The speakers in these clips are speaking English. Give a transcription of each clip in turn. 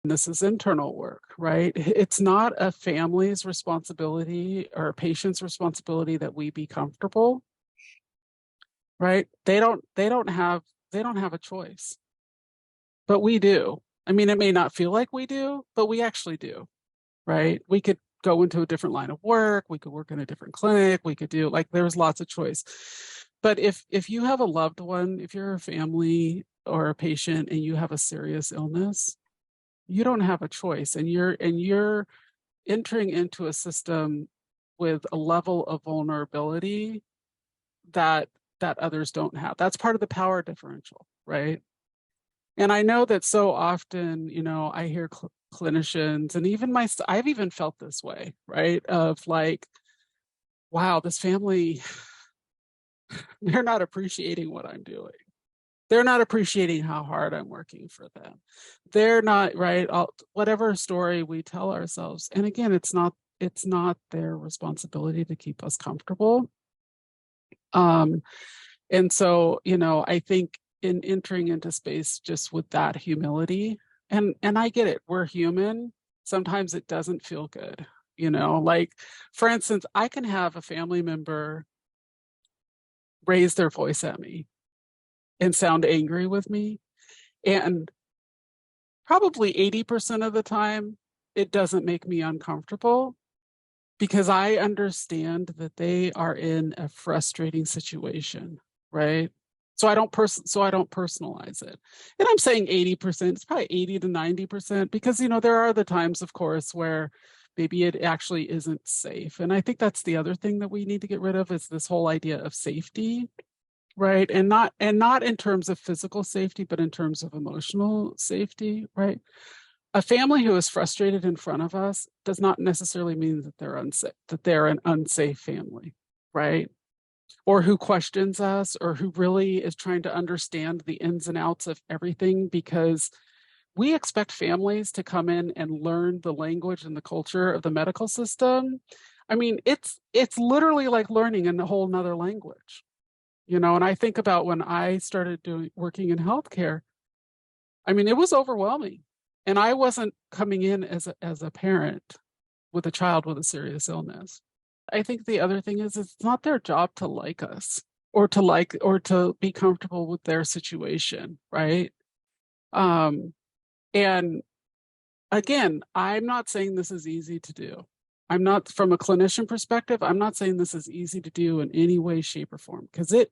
This is internal work, right? It's not a family's responsibility or a patient's responsibility that we be comfortable, right? They don't have a choice, but we do. I mean, it may not feel like we do, but we actually do, right? We could go into a different line of work, we could work in a different clinic, we could do, like, there's lots of choice. But if you have a loved one, if you're a family or a patient and you have a serious illness, you don't have a choice, and you're entering into a system with a level of vulnerability that others don't have. That's part of the power differential, right? And I know that so often, I hear clinicians, and even I've even felt this way, right? Of like, wow, this family, they're not appreciating what I'm doing. They're not appreciating how hard I'm working for them. They're not, right? Whatever story we tell ourselves. And again, it's not their responsibility to keep us comfortable. And so, I think in entering into space just with that humility, and I get it, we're human. Sometimes it doesn't feel good, like, for instance, I can have a family member raise their voice at me and sound angry with me. And probably 80% of the time, it doesn't make me uncomfortable because I understand that they are in a frustrating situation, right? So I don't personalize it. And I'm saying 80%, it's probably 80 to 90% because there are the times, of course, where maybe it actually isn't safe. And I think that's the other thing that we need to get rid of is this whole idea of safety, right? And not in terms of physical safety, but in terms of emotional safety, right? A family who is frustrated in front of us does not necessarily mean that they're unsafe, that they're an unsafe family, right? Or who questions us, or who really is trying to understand the ins and outs of everything, because we expect families to come in and learn the language and the culture of the medical system. I mean, it's literally like learning in a whole nother language, and I think about when I started working in healthcare. I mean, it was overwhelming. And I wasn't coming in as a parent with a child with a serious illness. I think the other thing is it's not their job to like us, or to be comfortable with their situation, right? Um, and again, I'm not saying this is easy to do. I'm not, from a clinician perspective, I'm not saying this is easy to do in any way, shape, or form, because it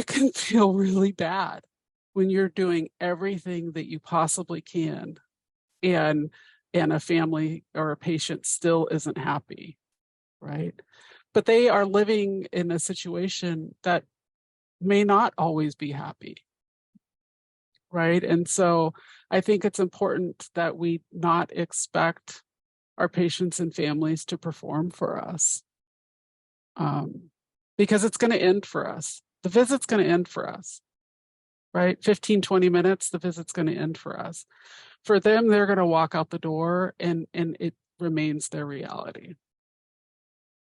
can feel really bad when you're doing everything that you possibly can, and a family or a patient still isn't happy, right? But they are living in a situation that may not always be happy, right? And so I think it's important that we not expect our patients and families to perform for us, because it's going to end for us. The visit's going to end for us, right? 15, 20 minutes, the visit's going to end for us. For them, they're going to walk out the door, and it remains their reality.